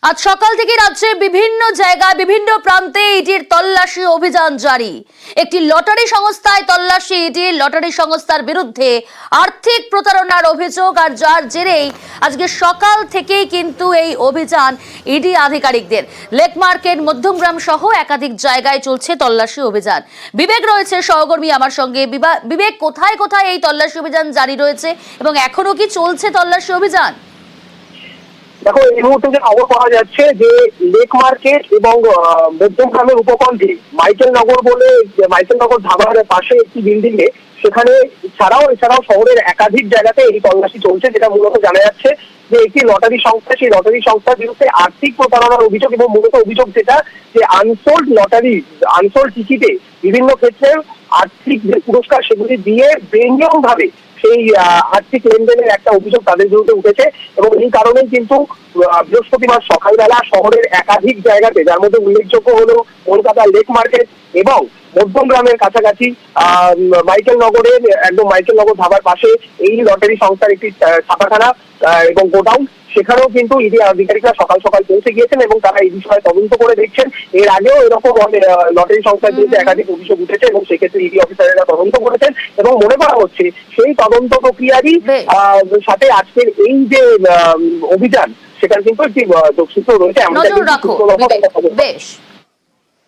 আজ সকাল থেকে রাজ্যের বিভিন্ন জায়গায় বিভিন্ন প্রান্তে ইডির তল্লাশি অভিযান জারি। একটি লটারি সংস্থায় তল্লাশি ইডির। লটারি সংস্থার বিরুদ্ধে আর্থিক প্রতারণার অভিযোগ, আর যার জেরেই আজকে সকাল থেকেই কিন্তু এই অভিযান ইডি আধিকারিকদের। লেক মার্কেট, মধ্যমগ্রাম সহ একাধিক জায়গায় চলছে তল্লাশি অভিযান। বিবেক রয়েছে সহকর্মী আমার সঙ্গে। বিবেক, কোথায় কোথায় এই তল্লাশি অভিযান জারি রয়েছে এবং এখনো কি চলছে তল্লাশি অভিযান? দেখো, এই মুহূর্তে যে খবর পাওয়া যাচ্ছে যে লেক মার্কেট এবং মধ্যমগ্রামের উপকণ্ঠে মাইকেল নগর বলে, মাইকেল নগর ধাবার পাশে একটি বিল্ডিং এ, সেখানে এছাড়াও শহরের একাধিক জায়গাতে এই তল্লাশি চলছে। যেটা মূলত জানা যাচ্ছে যে একটি লটারি সংস্থা, সেই লটারি সংস্থার বিরুদ্ধে আর্থিক প্রতারণার অভিযোগ, এবং মূলত অভিযোগ যেটা যে আনসোল্ড লটারি, আনসোল্ড টিকিটে বিভিন্ন ক্ষেত্রে আর্থিক যে পুরস্কার সেগুলি দিয়ে বেনিয়ম ভাবে সেই আর্থিক লেনদেনের একটা অভিযোগ তাদের বিরুদ্ধে উঠেছে। এবং এই কারণেই কিন্তু বৃহস্পতিবার সকালবেলা শহরের একাধিক জায়গাতে, যার মধ্যে উল্লেখযোগ্য হলো কলকাতা লেক মার্কেট এবং মধ্যমগ্রামের কাছাকাছি মাইকেল নগরের একদম মাইকেল নগর ধাবার পাশে এই লটারি সংস্থার একটি ছাপাখানা এবং গোডাউন, সেখানেও কিন্তু ইডি আধিকারিকরা সকাল সকাল পৌঁছে গিয়েছেন এবং তারা এই বিষয়ে তদন্ত করে দেখছেন। এর আগেও এরকম লটারি সংস্থার বিরুদ্ধে একাধিক অভিযোগ উঠেছে এবং সেক্ষেত্রে ইডি অফিসারেরা তদন্ত করেছেন এবং মনে করা হচ্ছে সেই তদন্ত প্রক্রিয়ারই সাথে আজকের এই যে অভিযান, সেটার কিন্তু একটি যোগসূত্র রয়েছে। নজর রাখো বেশ।